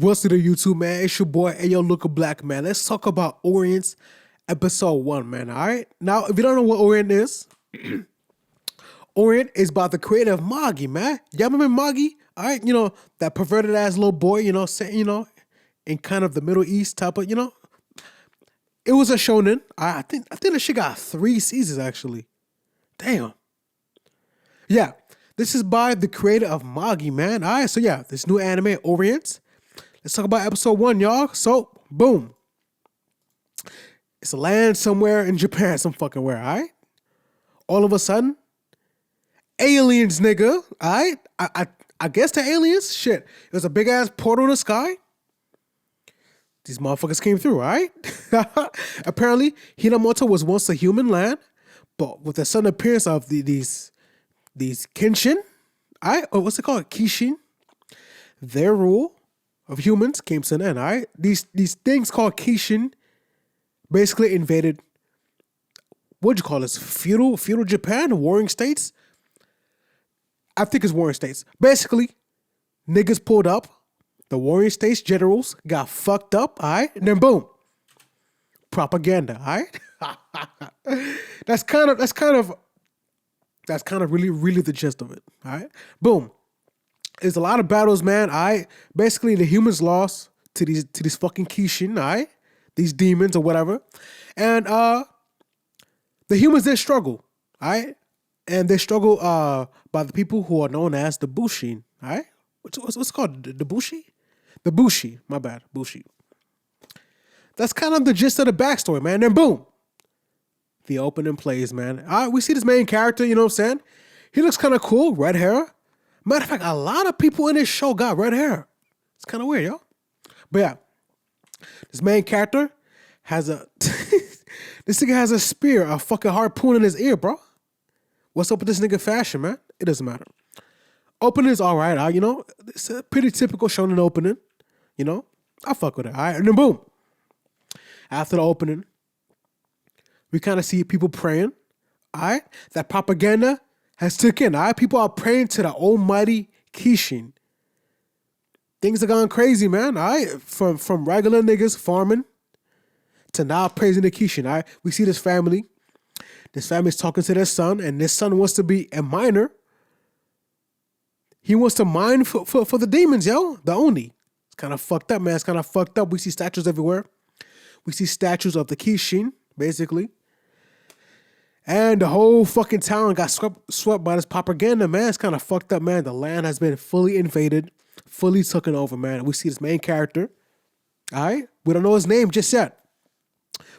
What's to the YouTube, man? It's your boy, AyoLucaBlack, man. Let's talk about Orient's episode 1, man, all right? Now, if you don't know what Orient is, Orient is about the creator of Magi, man. Y'all remember Magi? All right, that perverted ass little boy, set, in kind of the Middle East type of, It was a shonen. I think that shit got 3 seasons, actually. Damn. Yeah, this is by the creator of Magi, man. All right, so yeah, this new anime, Orient. Let's talk about episode 1, y'all. So, boom. It's a land somewhere in Japan, some fucking where, all right? All of a sudden, aliens, nigga, all right? I guess the aliens, shit. It was a big-ass portal in the sky. These motherfuckers came through, all right? Apparently, Hinamoto was once a human land, but with the sudden appearance of these Kenshin, all right? Or what's it called? Kishin. Their rule of humans came to an end, all right? These things called Kishin basically invaded, what'd you call this? Feudal Japan? Warring states? I think it's warring states. Basically, niggas pulled up. The warring states generals got fucked up, all right? And then boom. Propaganda, all right? That's kind of really the gist of it, all right? Boom. There's a lot of battles, man. Basically the humans lost to these fucking Kishin, these demons or whatever, and the humans did struggle, and they struggle by the people who are known as the Bushi, what's it called? The Bushi, the Bushi. My bad, Bushi. That's kind of the gist of the backstory, man. Then boom, the opening plays, man. We see this main character. You know what I'm saying? He looks kind of cool, red hair. Matter of fact, a lot of people in this show got red hair. It's kind of weird, yo. But yeah, this main character has this nigga has a spear, a fucking harpoon in his ear, bro. What's up with this nigga fashion, man? It doesn't matter. Opening is all right, it's a pretty typical shonen opening, I fuck with it, all right? And then boom, after the opening, we kind of see people praying, all right? That propaganda has took in, all right? People are praying to the almighty Kishin. Things are going crazy, man, all right? From regular niggas farming to now praising the Kishin, all right? We see this family. This family's talking to their son, and this son wants to be a miner. He wants to mine for the demons, yo. The Oni. It's kind of fucked up, man. It's kind of fucked up. We see statues everywhere. We see statues of the Kishin, basically. And the whole fucking town got swept by this propaganda, man. It's kind of fucked up, man. The land has been fully invaded, fully taken over, man. We see this main character. All right? We don't know his name just yet.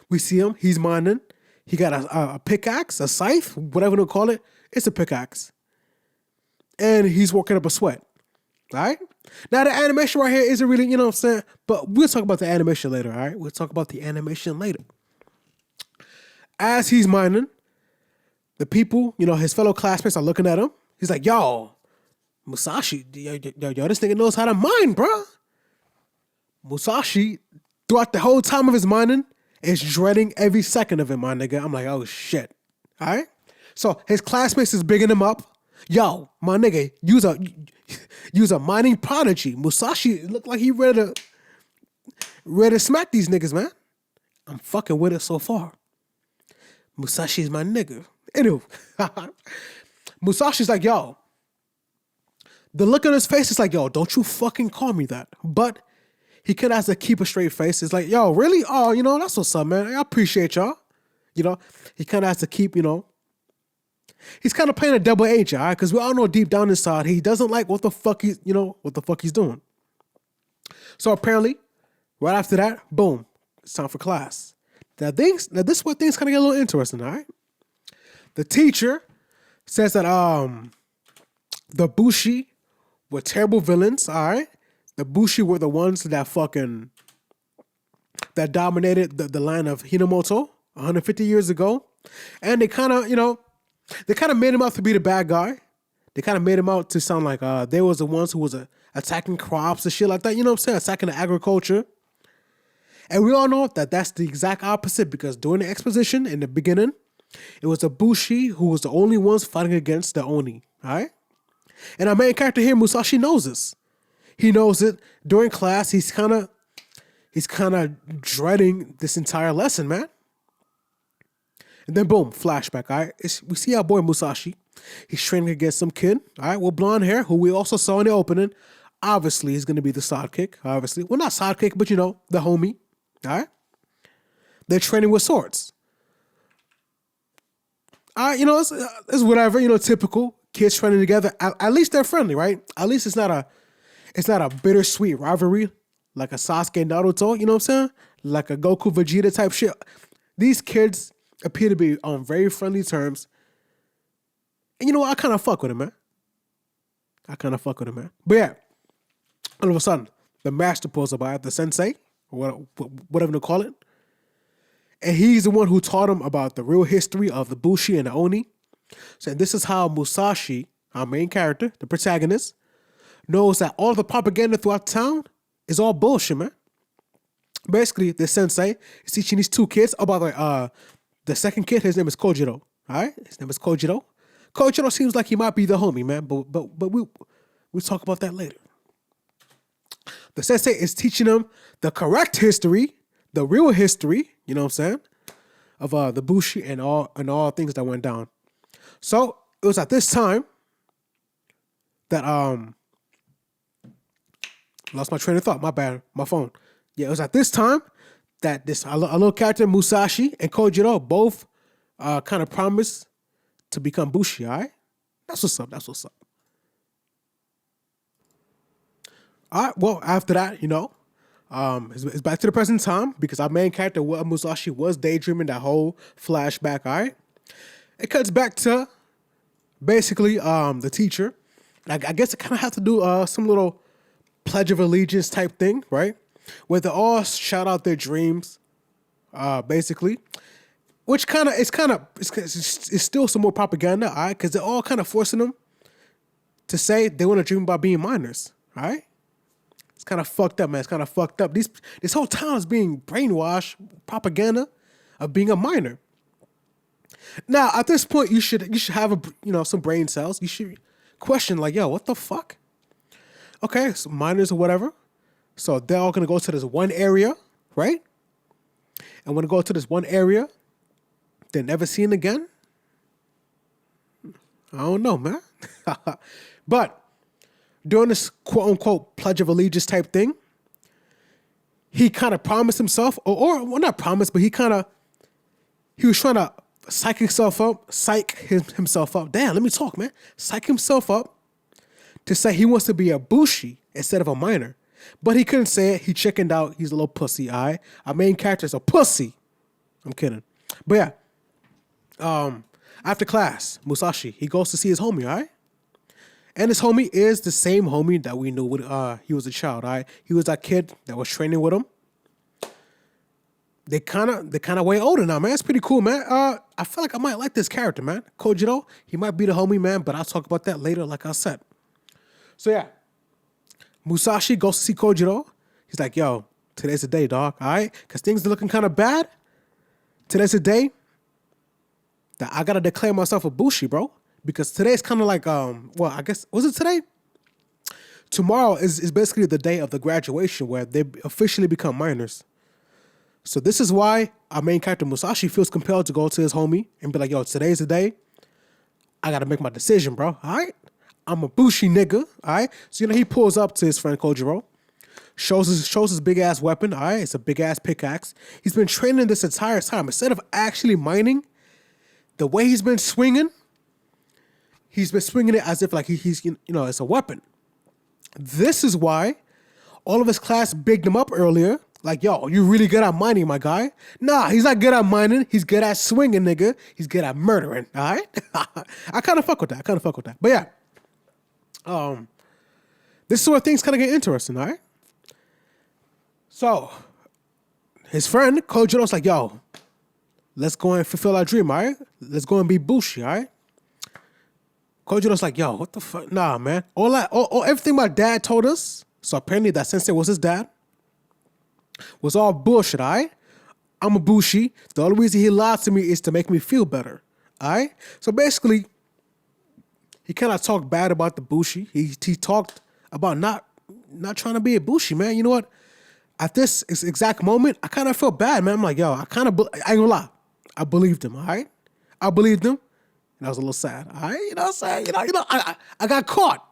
We see him. He's mining. He got a pickaxe, a scythe, whatever they'll call it. It's a pickaxe. And he's working up a sweat. All right? Now, the animation right here isn't really, you know what I'm saying? But we'll talk about the animation later, all right? We'll talk about the animation later. As he's mining, the people, his fellow classmates are looking at him. He's like, yo, Musashi, yo, this nigga knows how to mine, bro. Musashi, throughout the whole time of his mining, is dreading every second of it, my nigga. I'm like, oh, shit. All right? So his classmates is bigging him up. Yo, my nigga, use a mining prodigy. Musashi looked like he ready to smack these niggas, man. I'm fucking with it so far. Musashi's my nigga. Anyway, Musashi's like, yo. The look on his face is like, yo, don't you fucking call me that. But he kind of has to keep a straight face. It's like, yo, really? Oh, that's what's up, man. I appreciate y'all. He kind of has to keep, he's kind of playing a double agent, all right? Because we all know deep down inside, he doesn't like what the fuck he's doing. So apparently, right after that, boom, it's time for class. Now this is where things kind of get a little interesting, all right? The teacher says that the Bushi were terrible villains, all right? The Bushi were the ones that dominated the land of Hinamoto 150 years ago. And they kind of, made him out to be the bad guy. They kind of made him out to sound like they was the ones who was attacking crops and shit like that. You know what I'm saying? Attacking the agriculture. And we all know that that's the exact opposite, because during the exposition in the beginning, it was the Bushi who was the only ones fighting against the Oni, all right? And our main character here, Musashi, knows this. He knows it. During class, he's kind of dreading this entire lesson, man. And then boom, flashback. All right, we see our boy Musashi. He's training against some kid. All right, with blonde hair, who we also saw in the opening. Obviously, he's gonna be the sidekick. Obviously, well, not sidekick, but the homie. All right, they're training with swords. All right, it's whatever. Typical kids training together. At least they're friendly, right? At least it's not a bittersweet rivalry like a Sasuke and Naruto. You know what I'm saying? Like a Goku Vegeta type shit. These kids appear to be on very friendly terms. And you know what? I kind of fuck with him, man. But yeah, all of a sudden, the master pulls up, the sensei, or whatever they call it. And he's the one who taught him about the real history of the Bushi and the Oni. So this is how Musashi, our main character, the protagonist, knows that all the propaganda throughout town is all bullshit, man. Basically, the sensei is teaching these two kids. Oh, by the way, the second kid, his name is Kojiro. All right, his name is Kojiro. Kojiro seems like he might be the homie, man. But we'll talk about that later. The sensei is teaching him the correct history, the real history. You know what I'm saying? Of the Bushi and all things that went down. So it was at this time that lost my train of thought. My bad. My phone. Yeah, it was at this time that our little character Musashi and Kojiro both kind of promised to become Bushi. All right, that's what's up. All right. Well, after that, it's back to the present time because our main character Musashi was daydreaming that whole flashback. All right, it cuts back to basically the teacher. I guess it kind of has to do some little Pledge of Allegiance type thing, right? Where they all shout out their dreams, basically. Which it's still some more propaganda, all right? Because they're all kind of forcing them to say they want to dream about being minors, all right? It's kind of fucked up, man. It's kind of fucked up. This whole town is being brainwashed, propaganda of being a minor. Now, at this point, you should have some brain cells. You should question like, yo, what the fuck? Okay, so minors or whatever. So they're all gonna go to this one area, right? And when they go to this one area, they're never seen again. I don't know, man. But during this quote unquote Pledge of Allegiance type thing, he kind of promised himself, or not promised, but he was trying to psych himself up. Damn, let me talk, man. Psych himself up to say he wants to be a Bushi instead of a minor. But he couldn't say it. He chickened out. He's a little pussy, all right? Our main character is a pussy. I'm kidding. But yeah, after class, Musashi, he goes to see his homie, all right? And his homie is the same homie that we knew when he was a child, all right? He was that kid that was training with him. They kind of way older now, man. It's pretty cool, man. I feel like I might like this character, man. Kojiro, he might be the homie, man, but I'll talk about that later, like I said. So yeah, Musashi goes to see Kojiro. He's like, yo, today's the day, dog, all right? Because things are looking kind of bad. Today's the day that I got to declare myself a Bushi, bro. Because today's kind of like, I guess, was it today? Tomorrow is basically the day of the graduation where they officially become minors. So this is why our main character Musashi feels compelled to go to his homie and be like, yo, today's the day. I got to make my decision, bro, all right? I'm a Bushi nigga, all right? So, he pulls up to his friend Kojiro, shows his big-ass weapon, all right? It's a big-ass pickaxe. He's been training this entire time. Instead of actually mining, the way he's been swinging it as if like he's it's a weapon. This is why all of his class bigged him up earlier. Like, yo, you really good at mining, my guy? Nah, he's not good at mining. He's good at swinging, nigga. He's good at murdering, all right? I kind of fuck with that. But yeah. This is where things kind of get interesting, all right? So, his friend, Kojiro's like, yo, let's go and fulfill our dream, all right? Let's go and be Bushi, all right? Kojiro's like, yo, what the fuck? Nah, man. Everything my dad told us, so apparently that sensei was his dad, was all bullshit, all right? I'm a Bushi. The only reason he lied to me is to make me feel better, all right? So basically, he kind of talked bad about the Bushi. He talked about not not trying to be a Bushi, man. You know what? At this exact moment, I kind of felt bad, man. I'm like, yo, I ain't gonna lie. I believed him, all right? I believed him, and I was a little sad, all right? You know what I'm saying? I got caught.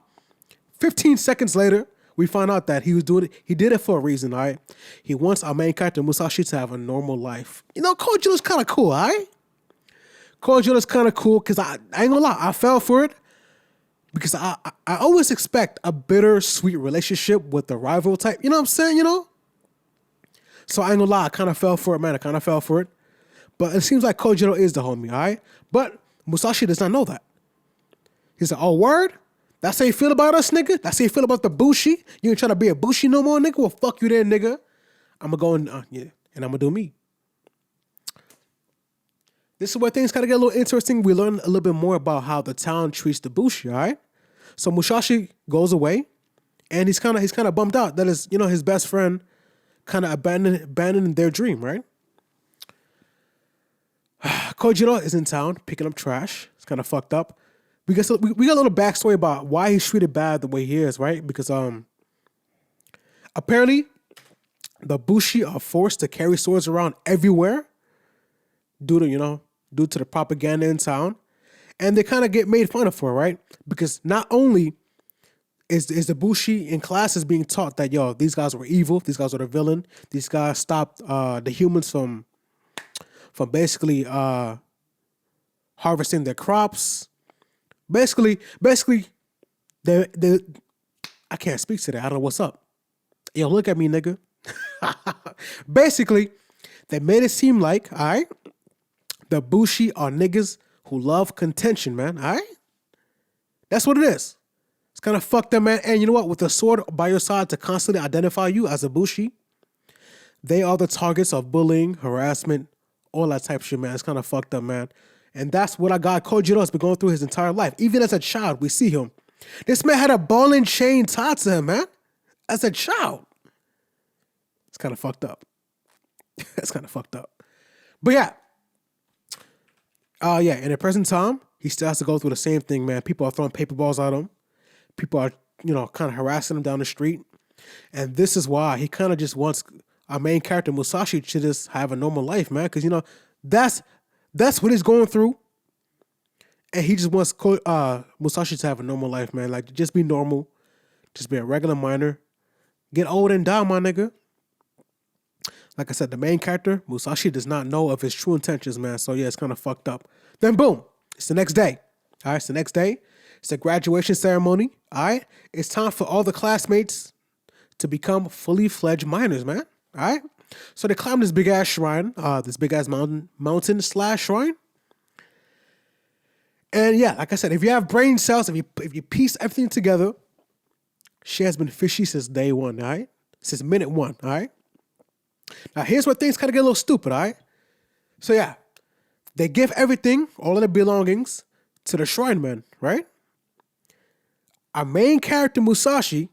15 seconds later, we found out that he was doing it. He did it for a reason, all right? He wants our main character, Musashi, to have a normal life. You know, Kojiro's kind of cool, all right? Kojiro's kind of cool because I ain't gonna lie, I fell for it because I always expect a bittersweet relationship with the rival type. You know what I'm saying, you know? So I ain't gonna lie, I kind of fell for it, man. I kind of fell for it. But it seems like Kojiro is the homie, all right? But Musashi does not know that. He said, oh, word? That's how you feel about us, nigga? That's how you feel about the Bushi? You ain't trying to be a Bushi no more, nigga? Well, fuck you there, nigga. I'm going to go and I'm going to do me. This is where things kind of get a little interesting. We learn a little bit more about how the town treats the Bushi, all right? So Musashi goes away, and he's kind of bummed out that his best friend kind of abandoned their dream, right? Kojiro is in town picking up trash. It's kind of fucked up. We got a little backstory about why he's treated bad the way he is, right? Because apparently the Bushi are forced to carry swords around everywhere due to the propaganda in town, and they kind of get made fun of for it, right? Because not only is the Bushi in classes being taught that these guys were evil, these guys were the villain, these guys stopped the humans from basically harvesting their crops. Basically, they I can't speak to that. I don't know what's up. Yo, look at me, nigga. Basically, they made it seem like, all right, the Bushi are niggas who love contention, man, all right? That's what it is. It's kind of fucked up, man. And you know what? With a sword by your side to constantly identify you as a Bushi, they are the targets of bullying, harassment, all that type of shit, man. It's kind of fucked up, man. And that's what our guy Kojiro has been going through his entire life. Even as a child, we see him. This man had a ball and chain tied to him, man. As a child. It's kind of fucked up. It's kind of fucked up. But in the present time, he still has to go through the same thing, man. People are throwing paper balls at him. People are, kind of harassing him down the street. And this is why he kind of just wants our main character, Musashi, to just have a normal life, man. Because, that's what he's going through. And he just wants Musashi to have a normal life, man. Like, just be normal. Just be a regular miner. Get old and die, my nigga. Like I said, the main character, Musashi, does not know of his true intentions, man. So, yeah, it's kind of fucked up. Then, boom. It's the next day. All right, it's the next day. It's the graduation ceremony. All right. It's time for all the classmates to become fully fledged miners, man. All right. So they climb this big ass shrine, this big ass mountain / shrine. And yeah, like I said, if you have brain cells, if you piece everything together, she has been fishy since day one, all right? Since minute one, all right? Now here's where things kind of get a little stupid, all right? So yeah, they give everything, all of their belongings, to the shrine man, right? Our main character, Musashi,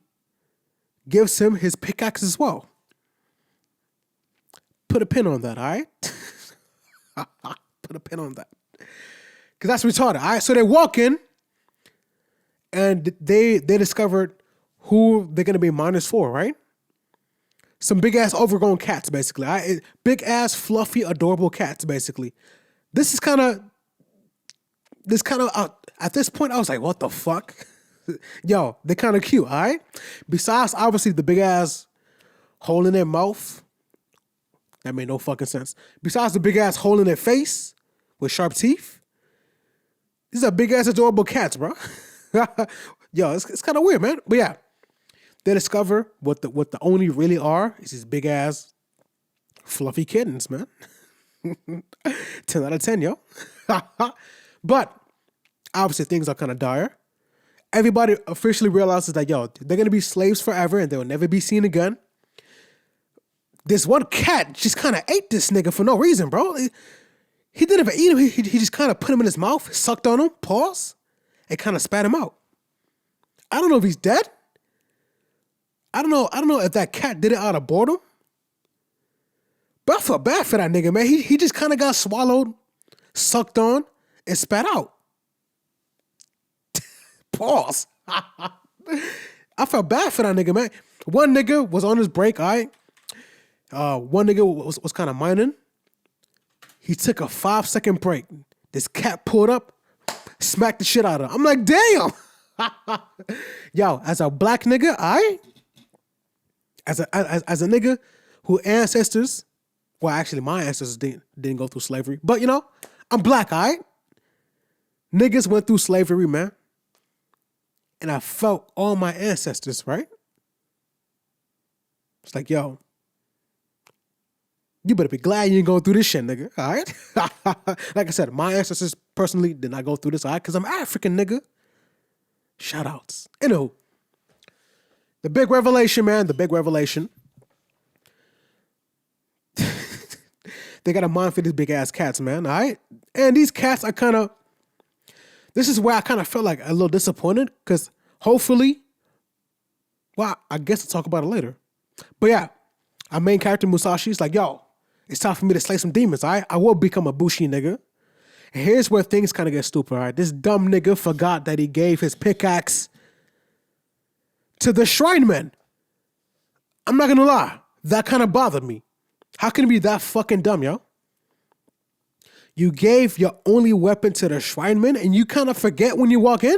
gives him his pickaxe as well. Put a pin on that, all right? Put a pin on that. Because that's retarded, all right? So they walk in, and they discovered who they're going to be miners for, right? Some big-ass overgrown cats, basically. All right? Big-ass, fluffy, adorable cats, basically. At this point, I was like, what the fuck? Yo, they're kind of cute, all right? Besides, obviously, the big-ass hole in their mouth. That made no fucking sense. Besides the big-ass hole in their face with sharp teeth. These are big-ass, adorable cats, bro. Yo, it's kind of weird, man. But yeah, they discover what the Oni really are is these big-ass, fluffy kittens, man. 10 out of 10, yo. But obviously, things are kind of dire. Everybody officially realizes that, yo, they're going to be slaves forever and they'll never be seen again. This one cat just kind of ate this nigga for no reason, bro. He didn't even eat him. He just kind of put him in his mouth, sucked on him, pause, and kind of spat him out. I don't know if he's dead. I don't know if that cat did it out of boredom. But I felt bad for that nigga, man. He just kind of got swallowed, sucked on, and spat out. Pause. I felt bad for that nigga, man. One nigga was on his break, all right? One nigga was kind of mining. He took a 5-second break. This cat pulled up, smacked the shit out of him. I'm like, damn. Yo, as a black nigga, all right? As a nigga who ancestors, well, actually, my ancestors didn't go through slavery. But, you know, I'm black, all right? Niggas went through slavery, man. And I felt all my ancestors, right? It's like, yo, you better be glad you ain't going through this shit, nigga, all right? Like I said, my ancestors personally did not go through this, all right? Because I'm African, nigga. Shout outs. Anywho, the big revelation, man, the big revelation. They got a mind for these big ass cats, man, all right? And these cats are kind of, this is where I kind of felt like a little disappointed because hopefully, well, I guess I'll talk about it later. But yeah, our main character Musashi is like, yo, it's time for me to slay some demons, all right? I will become a Bushi nigga. And here's where things kind of get stupid, all right? This dumb nigga forgot that he gave his pickaxe to the shrine man. I'm not gonna lie, that kind of bothered me. How can it be that fucking dumb, yo? You gave your only weapon to the shrine man and you kind of forget when you walk in?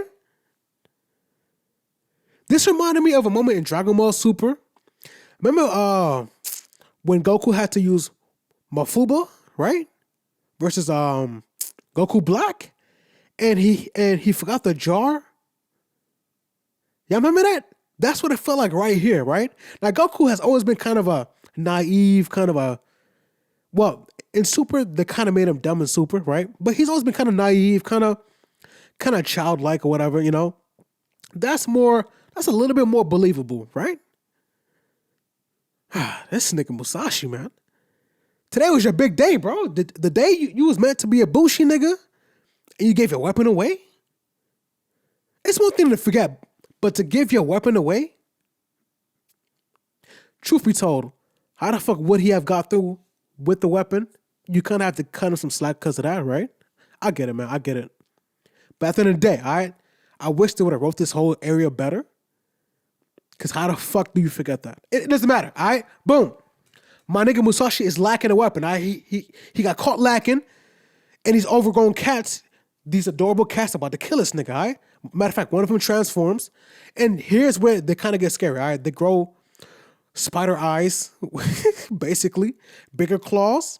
This reminded me of a moment in Dragon Ball Super. Remember when Goku had to use Mafuba, right? Versus Goku Black? And he forgot the jar? Y'all remember that? That's what it felt like right here, right? Now Goku has always been kind of a naive, well, in Super, they kind of made him dumb in Super, right? But he's always been kind of naive, kind of childlike or whatever, you know? That's a little bit more believable, right? This nigga Musashi, man. Today was your big day, bro. The day you was meant to be a Bushi nigga and you gave your weapon away? It's one thing to forget, but to give your weapon away? Truth be told, how the fuck would he have got through with the weapon? You kind of have to cut him some slack because of that, right? I get it, man. I get it. But at the end of the day, all right, I wish they would have wrote this whole area better. Because how the fuck do you forget that? It doesn't matter, all right? Boom. My nigga Musashi is lacking a weapon, all right? He got caught lacking, and these overgrown cats, these adorable cats about to kill this nigga, all right? Matter of fact, one of them transforms, and here's where they kind of get scary, all right? They grow spider eyes, basically, bigger claws,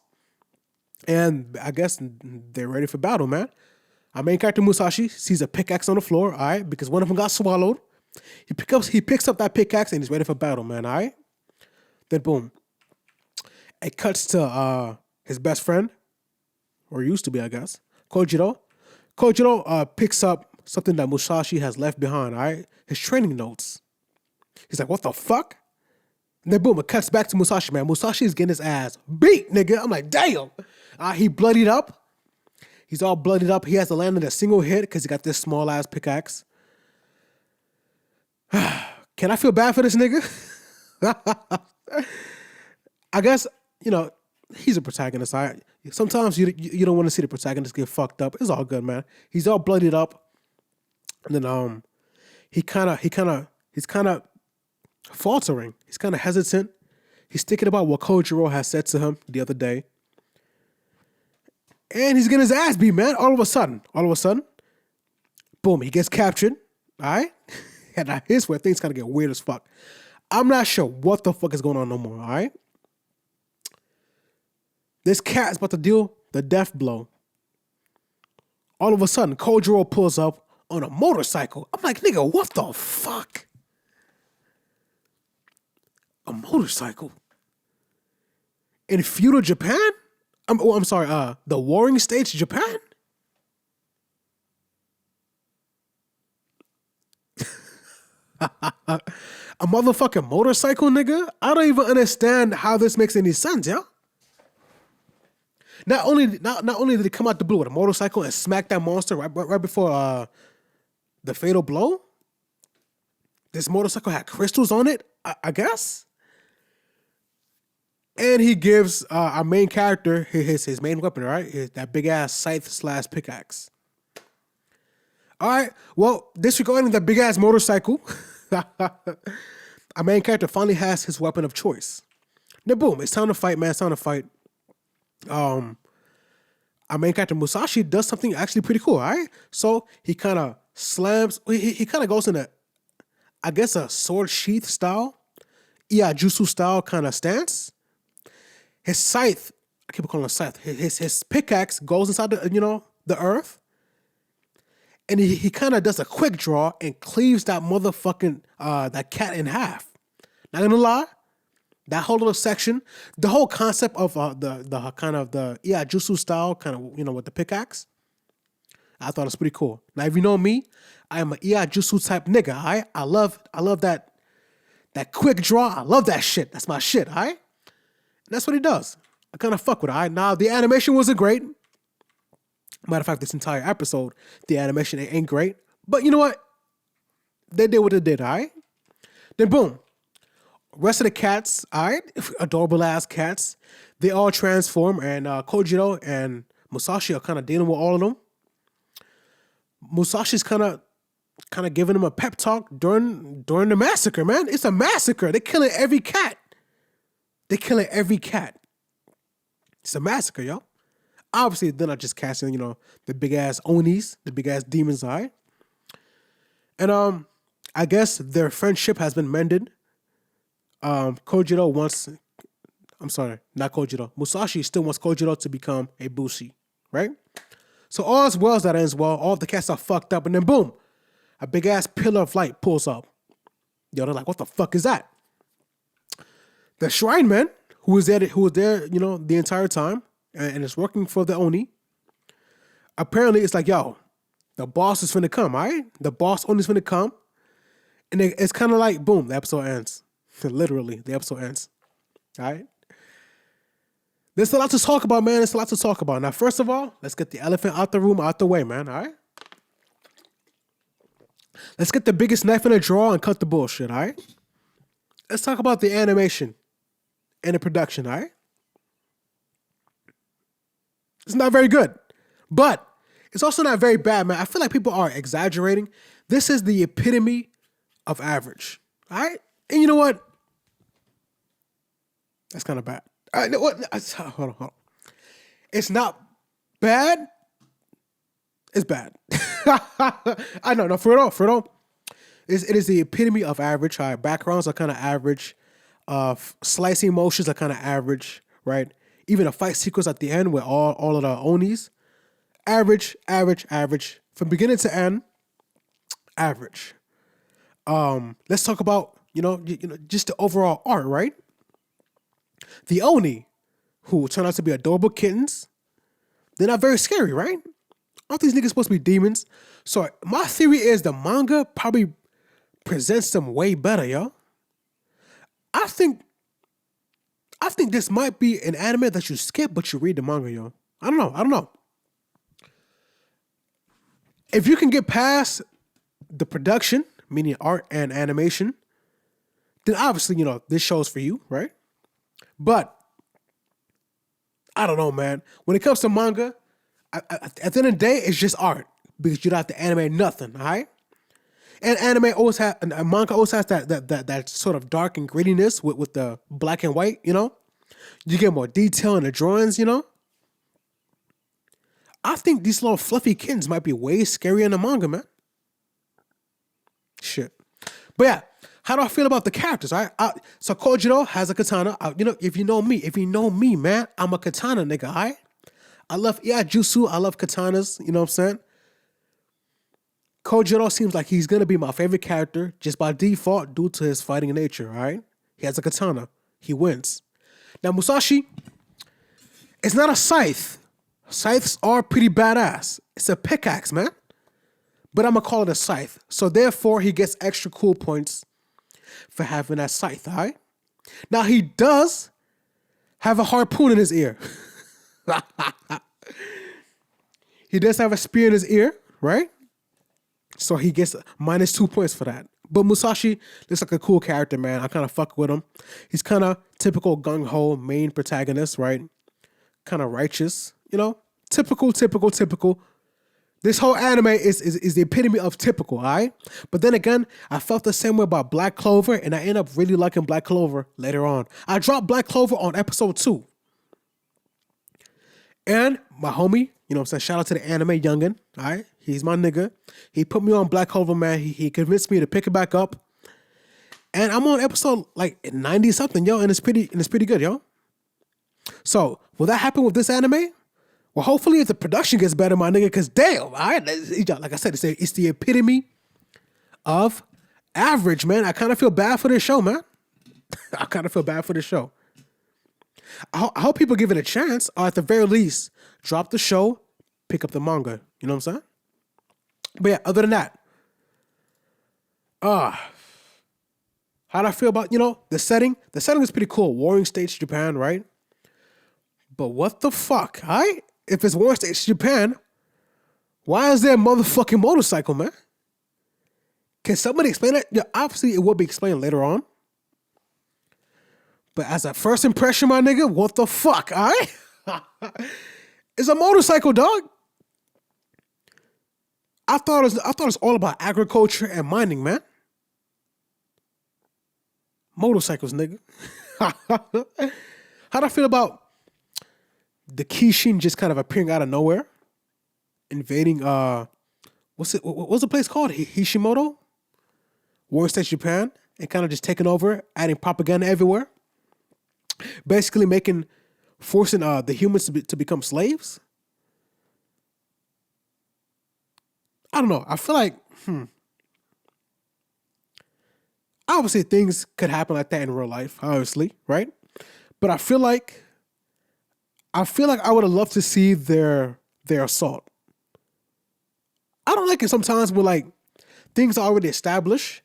and I guess they're ready for battle, man. Our main character Musashi sees a pickaxe on the floor, all right? Because one of them got swallowed. He picks up that pickaxe and he's ready for battle, man, all right? Then boom. It cuts to his best friend, or used to be, I guess, Kojiro. Kojiro picks up something that Musashi has left behind, all right? His training notes. He's like, what the fuck? And then boom, it cuts back to Musashi, man. Musashi's getting his ass beat, nigga. I'm like, damn. He bloodied up. He's all bloodied up. He has to land in a single hit because he got this small ass pickaxe. Can I feel bad for this nigga? I guess, you know, he's a protagonist. Sometimes you don't want to see the protagonist get fucked up. It's all good, man. He's all bloodied up. And then he's kind of faltering. He's kind of hesitant. He's thinking about what Kojiro has said to him the other day. And he's getting his ass beat, man. All of a sudden, boom, he gets captured. All right? And here's where things kind of get weird as fuck. I'm not sure what the fuck is going on no more, all right? This cat is about to deal the death blow. All of a sudden, Kojiro pulls up on a motorcycle. I'm like, nigga, what the fuck? A motorcycle? In feudal Japan? I'm sorry, the warring states Japan? A motherfucking motorcycle, nigga? I don't even understand how this makes any sense, yeah? Not only did he come out the blue with a motorcycle and smack that monster right before the fatal blow, this motorcycle had crystals on it, I guess? And he gives our main character his main weapon, right? That big ass scythe / pickaxe. All right. Well, disregarding the big ass motorcycle, Our main character finally has his weapon of choice. Then boom, it's time to fight, man. It's time to fight. Our main character Musashi does something actually pretty cool, all right? So he kind of slams, he kind of goes in I guess a sword sheath style, jutsu style kind of stance. His scythe, I keep calling it scythe, his pickaxe goes inside the earth. And he kind of does a quick draw and cleaves that motherfucking, that cat in half. Not gonna lie, that whole little section, the whole concept of the kind of the jutsu style, kind of, with the pickaxe, I thought it was pretty cool. Now, if you know me, I am a jutsu type nigga, all right? I love that quick draw. I love that shit. That's my shit, all right? And that's what he does. I kind of fuck with it, all right? Now, the animation wasn't great. Matter of fact, this entire episode, the animation ain't great. But you know what? They did what they did, all right? Then boom. Rest of the cats, all right? Adorable ass cats. They all transform, and Kojiro and Musashi are kind of dealing with all of them. Musashi's kind of giving them a pep talk during the massacre, man. It's a massacre. They're killing every cat. It's a massacre, yo. Obviously, they're not just casting, the big ass Onis, the big ass demons, all right? And I guess their friendship has been mended. Kojiro wants, I'm sorry, not Kojiro. Musashi still wants Kojiro to become a Bushi, right? So all is well that ends well. All the cats are fucked up, and then boom, a big ass pillar of light pulls up. Yo, they're like, what the fuck is that? The shrine man, who was there, the entire time, and is working for the Oni. Apparently, it's like, yo, the boss is finna come, all right? The boss Oni's finna come. And it's kind of like, boom, the episode ends. Literally, the episode ends. All right? There's a lot to talk about, man. There's a lot to talk about. Now, first of all, let's get the elephant out the room, out the way, man, all right? Let's get the biggest knife in the drawer and cut the bullshit, all right? Let's talk about the animation and the production, all right? It's not very good, but it's also not very bad, man. I feel like people are exaggerating. This is the epitome of average, all right? And you know what? That's kind of bad. All right, hold on. It's not bad. It's bad. I know, no, for it all. It is the epitome of average. All right, backgrounds are kind of average. Slicing motions are kind of average, right? Even a fight sequence at the end with all of the Onis, average. From beginning to end, average. Let's talk about, just the overall art, right? The Oni, who turn out to be adorable kittens, they're not very scary, right? Aren't these niggas supposed to be demons? So my theory is the manga probably presents them way better, yo. I think this might be an anime that you skip, but you read the manga, yo. I don't know. If you can get past the production, meaning art and animation, then obviously, this show's for you, right? But I don't know, man. When it comes to manga, at the end of the day, it's just art because you don't have to animate nothing, all right? And manga always has that sort of dark and grittiness with the black and white, You get more detail in the drawings, I think these little fluffy kittens might be way scarier in the manga, man. Shit. But yeah, how do I feel about the characters? All right? So Kojiro has a katana. If you know me, man, I'm a katana nigga, all right? I love jutsu. I love katanas. You know what I'm saying? Kojiro seems like he's going to be my favorite character just by default due to his fighting nature, all right? He has a katana. He wins. Now, Musashi, it's not a scythe. Scythes are pretty badass. It's a pickaxe, man. But I'm going to call it a scythe. So, therefore, he gets extra cool points for having that scythe, all right? Now, he does have a harpoon in his ear. He does have a spear in his ear, right? So he gets -2 points for that. But Musashi looks like a cool character, man. I kind of fuck with him. He's kind of typical gung-ho main protagonist, right? Kind of righteous, Typical This whole anime is the epitome of typical, all right? But then again, I felt the same way about Black Clover, and I ended up really liking Black Clover later on. I dropped Black Clover on episode 2. And my homie, you know what I'm saying? Shout out to the anime youngin', all right? He's my nigga. He put me on Black Clover, man. He convinced me to pick it back up. And I'm on episode like 90 something, yo, and it's pretty good, yo. So, will that happen with this anime? Well, hopefully if the production gets better, my nigga, because damn, all right? Like I said, it's the epitome of average, man. I kind of feel bad for this show, man. I kind of feel bad for this show. I hope people give it a chance, or at the very least, drop the show, pick up the manga. You know what I'm saying? But yeah, other than that, how'd I feel about, the setting? The setting is pretty cool. Warring States, Japan, right? But what the fuck, all right? If it's Warring States, Japan, why is there a motherfucking motorcycle, man? Can somebody explain it? Yeah, obviously it will be explained later on. But as a first impression, my nigga, what the fuck, all right? It's a motorcycle, dog. I thought it was all about agriculture and mining, man. Motorcycles, nigga. How'd I feel about the Kishin just kind of appearing out of nowhere, invading what's the place called? Hishimoto, Warring States, Japan, and kind of just taking over, adding propaganda everywhere, basically forcing the humans to become slaves. I don't know. I feel like obviously things could happen like that in real life, obviously, right? But I feel like I would have loved to see their assault. I don't like it sometimes when like things are already established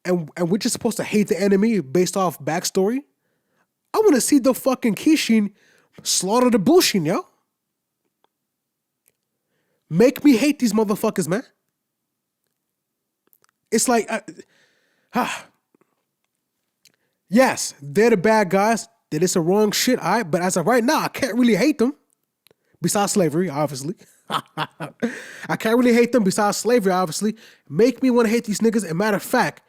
and we're just supposed to hate the enemy based off backstory. I want to see the fucking Kishin slaughter the Bushin, yo. Make me hate these motherfuckers, man. It's like, yes, they're the bad guys. They did some wrong shit, all right? But as of right now, I can't really hate them. Besides slavery, obviously. I can't really hate them besides slavery, obviously. Make me want to hate these niggas. And matter of fact,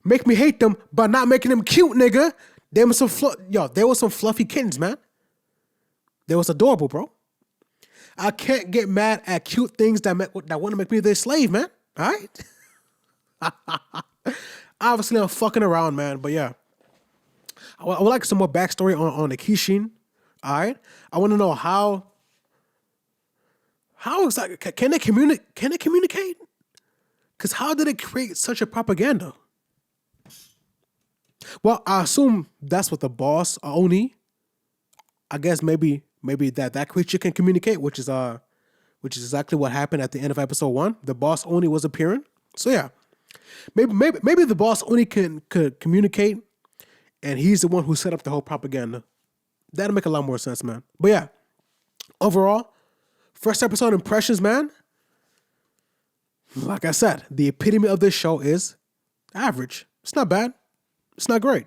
make me hate them by not making them cute, nigga. There was some fluffy kittens, man. They was adorable, bro. I can't get mad at cute things that want to make me their slave, man. All right? Obviously, I'm fucking around, man. But yeah. I would like some more backstory on the Kishin. All right? I want to know how exactly, can they communicate? Because how did it create such a propaganda? Well, I assume that's what the boss, Oni, I guess maybe that creature can communicate, which is exactly what happened at the end of episode 1. The boss Oni was appearing. So yeah, maybe the boss Oni could communicate, and he's the one who set up the whole propaganda. That'll make a lot more sense, man. But yeah, overall, first episode impressions, man. Like I said, the epitome of this show is average. It's not bad. It's not great.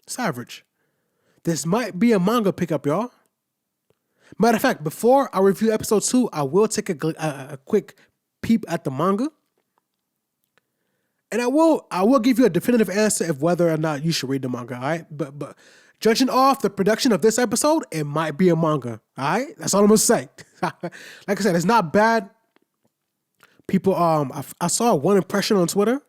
It's average. This might be a manga pickup, y'all. Matter of fact, before I review episode 2, I will take a quick peep at the manga. And I will give you a definitive answer of whether or not you should read the manga, all right? But judging off the production of this episode, it might be a manga, all right? That's all I'm going to say. Like I said, it's not bad. People, I saw one impression on Twitter.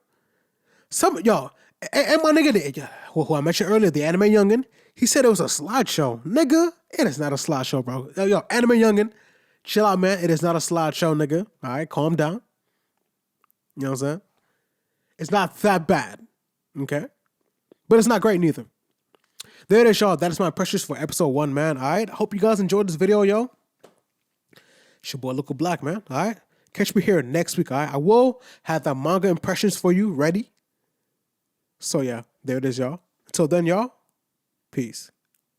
And my nigga, who I mentioned earlier, the anime youngin', he said it was a slideshow. Nigga, it is not a slideshow, bro. Yo, anime youngin', chill out, man. It is not a slideshow, nigga. All right, calm down. You know what I'm saying? It's not that bad, okay? But it's not great neither. There it is, y'all. That is my impressions for episode 1, man. All right? I hope you guys enjoyed this video, yo. It's your boy, LucaBlack, man. All right? Catch me here next week, all right? I will have the manga impressions for you ready. So, yeah, there it is, y'all. Until then, y'all, peace.